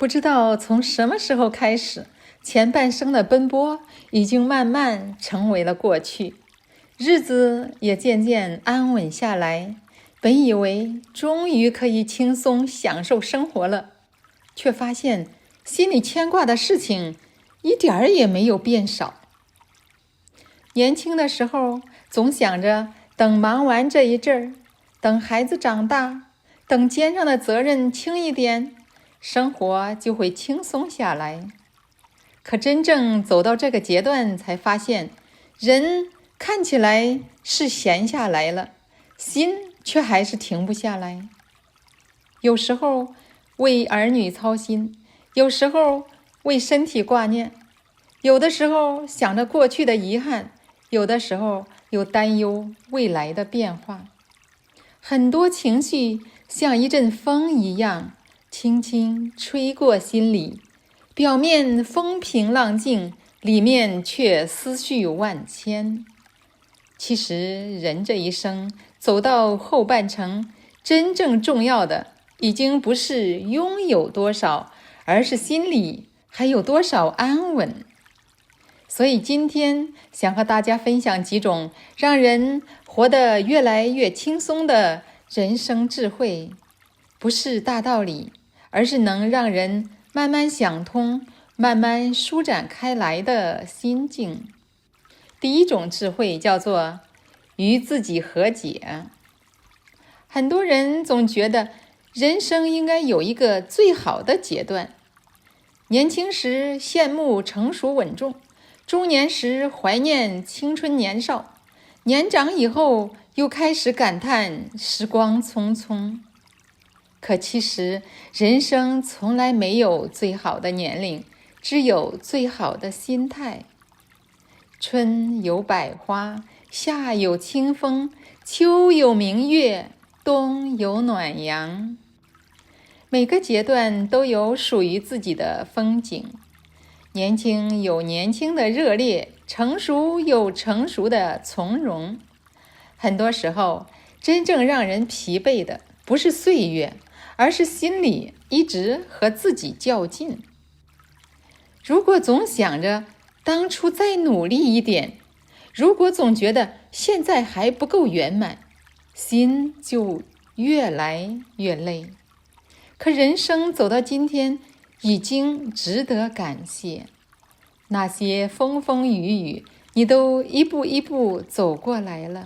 不知道從什麼時候開始，前半生的奔波已經慢慢成為了過去，日子也漸漸安穩下來。本以為終於可以輕鬆享受生活了，卻發現心裡牽掛的事情一點兒也沒有變少。年輕的時候總想着等忙完這一陣兒，等孩子長大，等肩上的責任輕一點，生活就會輕鬆下來。可真正走到這個階段，才發現人看起來是閒下來了，心卻還是停不下來。有時候為兒女操心，有時候為身體掛念，有的時候想着過去的遺憾，有的時候又擔憂未來的變化。很多情緒像一陣風一樣，輕輕吹過心裡，表面風平浪靜，裡面卻思緒萬千。其實人這一生走到後半程，真正重要的已經不是擁有多少，而是心裡還有多少安穩。所以今天想和大家分享幾種讓人活得越來越輕鬆的人生智慧，不是大道理，而是能讓人慢慢想通，慢慢舒展開來的心境。第一種智慧叫做與自己和解。很多人總覺得人生應該有一個最好的階段，年輕時羨慕成熟穩重，中年時懷念青春年少，年長以後又開始感嘆時光匆匆。可其實人生從來沒有最好的年齡，只有最好的心態。春有百花，夏有清風，秋有明月，冬有暖陽。每個階段都有屬於自己的風景，年輕有年輕的熱烈，成熟有成熟的從容。很多時候，真正讓人疲憊的不是歲月，而是心裡一直和自己較勁。如果總想着當初再努力一點，如果總覺得現在還不夠圓滿，心就越來越累。可人生走到今天，已經值得感謝。那些風風雨雨，你都一步一步走過來了；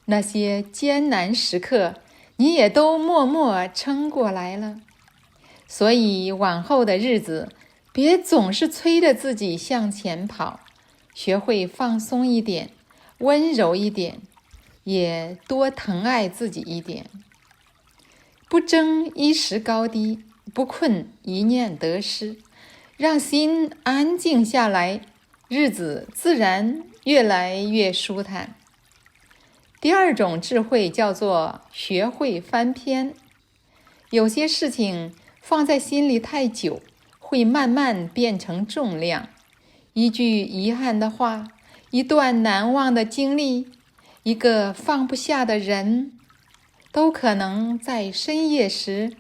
那些艱難時刻，你也都默默撐過來了。所以往後的日子，別總是催着自己向前跑，學會放鬆一點，溫柔一點，也多疼愛自己一點。不爭一時高低，不困一念得失，讓心安靜下來，日子自然越來越舒坦。第二種智慧叫做學會翻篇。有些事情放在心裡太久，會慢慢變成重量。一句遺憾的話，一段難忘的經歷，一個放不下的人，都可能在深夜時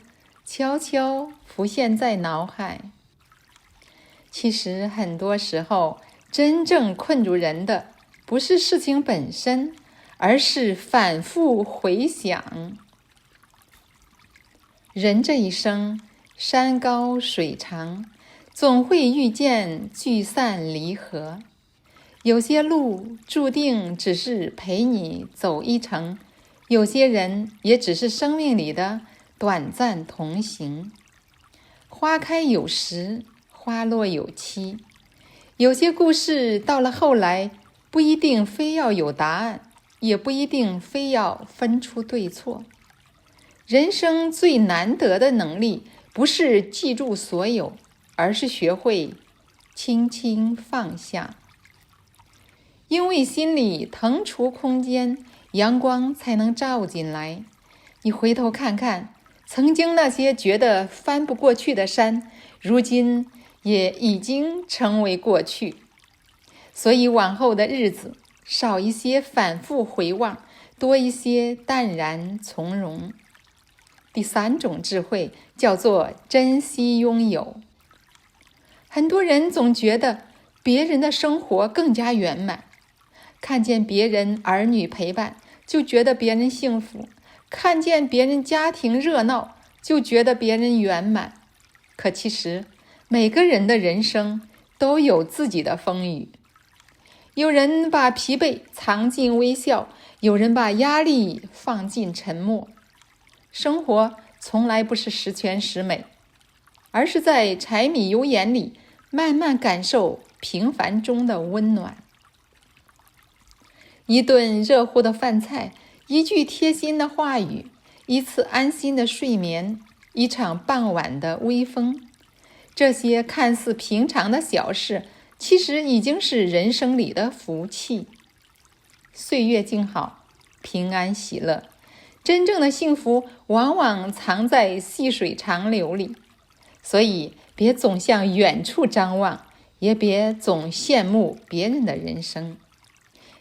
悄悄浮現在腦海。其實很多時候，真正困住人的不是事情本身，而是反復回想。人這一生，山高水長，總會遇見聚散離合。有些路注定只是陪你走一程，有些人也只是生命裡的短暫同行。花開有時，花落有期。有些故事到了後來，不一定非要有答案，也不一定非要分出对錯。人生最難得的能力，不是記住所有，而是學會輕輕放下。因為心裡騰出空間，陽光才能照進來。你回頭看看，曾經那些覺得翻不過去的山，如今也已經成為過去。所以往後的日子，少一些反復回望，多一些淡然從容。第三種智慧叫做珍惜擁有。很多人總覺得別人的生活更加圓滿，看見別人兒女陪伴，就覺得別人幸福，看見別人家庭熱鬧，就覺得別人圓滿。可其實，每個人的人生都有自己的風雨。有人把疲憊藏進微笑，有人把壓力放進沉默。生活從來不是十全十美，而是在柴米油鹽裡慢慢感受平凡中的溫暖。一頓熱乎的飯菜，一句貼心的話語，一次安心的睡眠，一場傍晚的微風，這些看似平常的小事，其實已經是人生裡的福氣。歲月靜好，平安喜樂，真正的幸福往往藏在細水長流裡。所以別總向遠處張望，也別總羨慕別人的人生。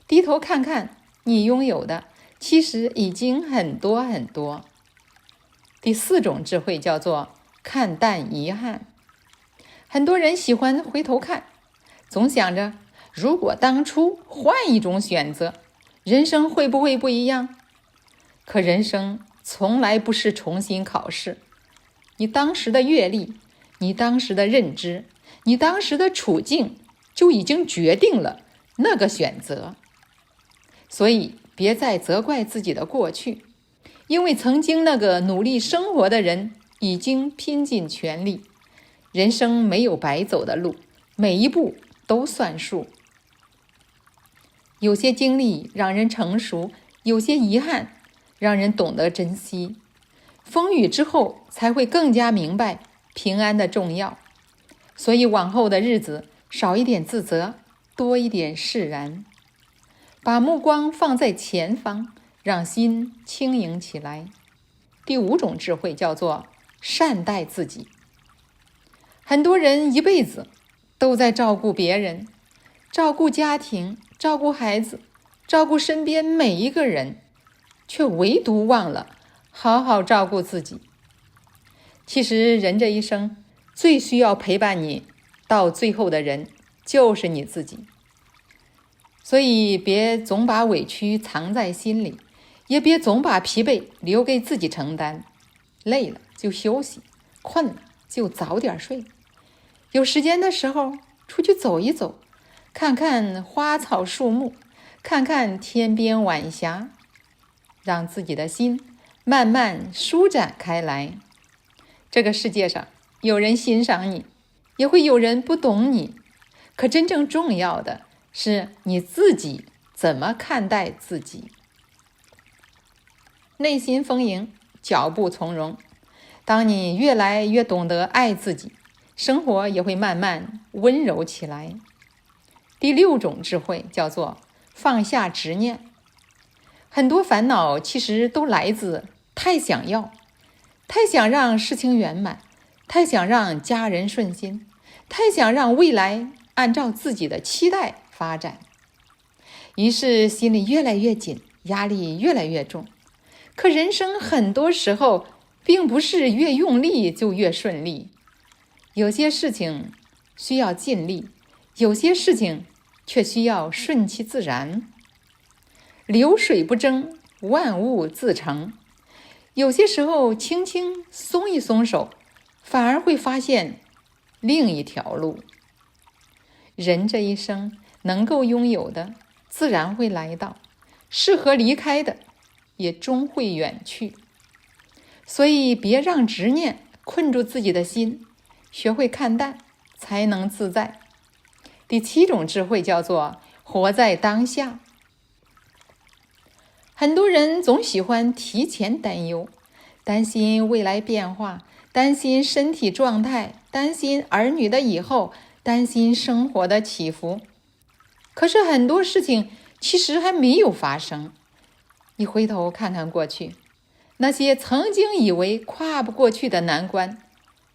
低頭看看你擁有的，其實已經很多很多。第4種智慧叫做看淡遺憾。很多人喜歡回頭看，總想着如果當初換一種選擇，人生會不會不一樣？可人生從來不是重新考試，你當時的閱歷，你當時的認知，你當時的處境，就已經決定了那個選擇。所以別再責怪自己的過去，因為曾經那個努力生活的人已經拼盡全力。人生沒有白走的路，每一步都算數。有些經歷讓人成熟，有些遺憾讓人懂得珍惜。風雨之後才會更加明白平安的重要。所以往後的日子少一點自責，多一點釋然。把目光放在前方，讓心輕盈起來。第5種智慧叫做善待自己。很多人一輩子都在照顧別人，照顧家庭，照顧孩子，照顧身邊每一個人，卻唯獨忘了好好照顧自己。其實人這一生最需要陪伴你到最後的人就是你自己。所以別總把委屈藏在心裡，也別總把疲憊留給自己承擔。累了就休息，困了就早點睡。有時間的時候出去走一走，看看花草樹木，看看天邊晚霞，讓自己的心慢慢舒展開來。這個世界上有人欣賞你，也會有人不懂你，可真正重要的是你自己怎麼看待自己。內心豐盈，腳步從容。當你越來越懂得愛自己，生活也會慢慢溫柔起來。第6種智慧叫做放下執念。很多煩惱其實都來自太想要，太想讓事情圓滿，太想讓家人順心，太想讓未來按照自己的期待發展，於是心裡越來越緊，壓力越來越重。可人生很多時候並不是越用力就越順利，有些事情需要盡力，有些事情卻需要順其自然。流水不爭，萬物自成。有些時候輕輕鬆一鬆手，反而會發現另一條路。人這一生能夠擁有的自然會來到，適合離開的也終會遠去。所以別讓執念困住自己的心，學會看淡，才能自在。第7種智慧叫做活在當下。很多人總喜歡提前擔憂，擔心未來變化，擔心身體狀態，擔心兒女的以後，擔心生活的起伏。可是很多事情其實還沒有發生。你回頭看看過去，那些曾經以為跨不過去的難關，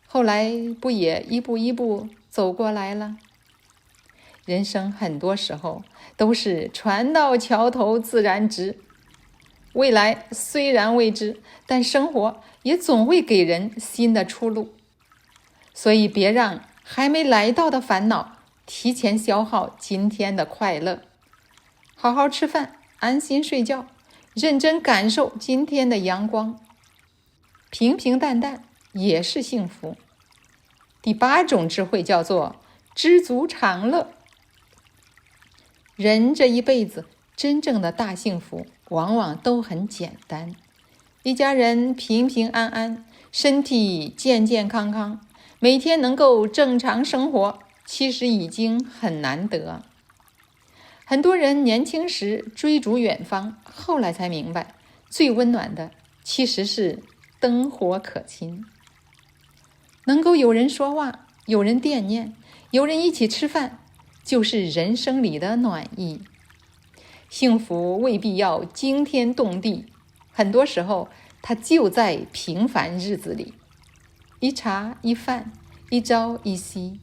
後來不也一步一步走過來了？人生很多時候都是船到橋頭自然直。未來雖然未知，但生活也總會給人新的出路。所以別讓還沒來到的煩惱，提前消耗今天的快樂。好好吃飯，安心睡覺，認真感受今天的陽光，平平淡淡也是幸福。第8種智慧叫做知足常樂。人這一輩子真正的大幸福往往都很簡單，一家人平平安安，身體健健康康，每天能夠正常生活，其實已經很難得。很多人年輕時追逐遠方，後來才明白，最溫暖的其實是燈火可親。能夠有人說話，有人惦念，有人一起吃飯，就是人生裡的暖意。幸福未必要驚天動地，很多時候它就在平凡日子裡，一茶一飯，一朝一夕，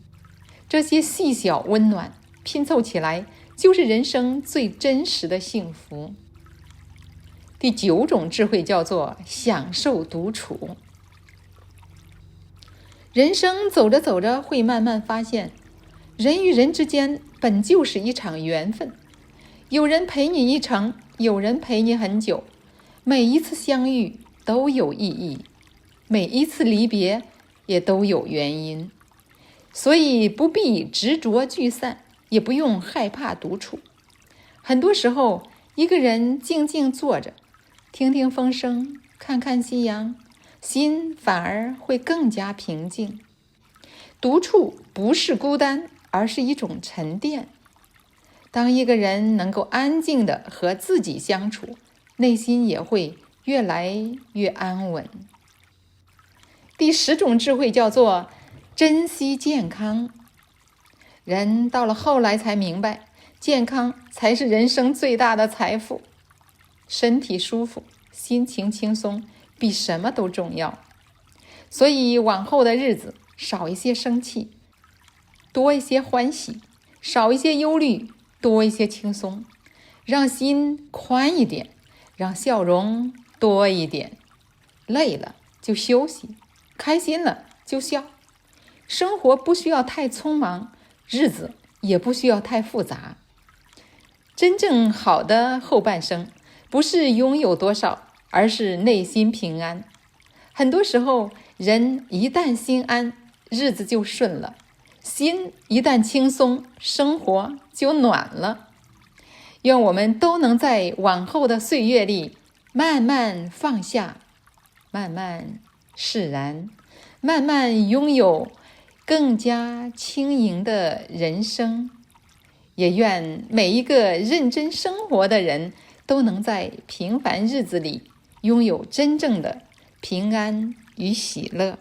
這些細小溫暖拼湊起來，就是人生最真實的幸福。第9種智慧叫做享受獨處。人生走着走着，會慢慢發現，人與人之間本就是一場緣分，有人陪你一程，有人陪你很久，每一次相遇都有意義，每一次離別也都有原因，所以不必執着聚散，也不用害怕獨處。很多時候，一個人靜靜坐着，聽聽風聲，看看夕陽，心反而會更加平靜。獨處不是孤單，而是一種沉澱。當一個人能夠安靜地和自己相處，內心也會越來越安穩。第10種智慧叫做珍惜健康。人到了後來才明白，健康才是人生最大的財富。身體舒服，心情輕鬆，比什麼都重要。所以往後的日子，少一些生氣，多一些歡喜；少一些憂慮，多一些輕鬆。讓心寬一點，讓笑容多一點。累了就休息，開心了就笑。生活不需要太匆忙，日子也不需要太複雜。真正好的後半生，不是擁有多少，而是內心平安。很多時候，人一旦心安，日子就順了；心一旦輕鬆，生活就暖了。願我們都能在往後的歲月裡，慢慢放下，慢慢釋然，慢慢擁有更加輕盈的人生。也願每一個認真生活的人都能在平凡日子裡擁有真正的平安與喜樂。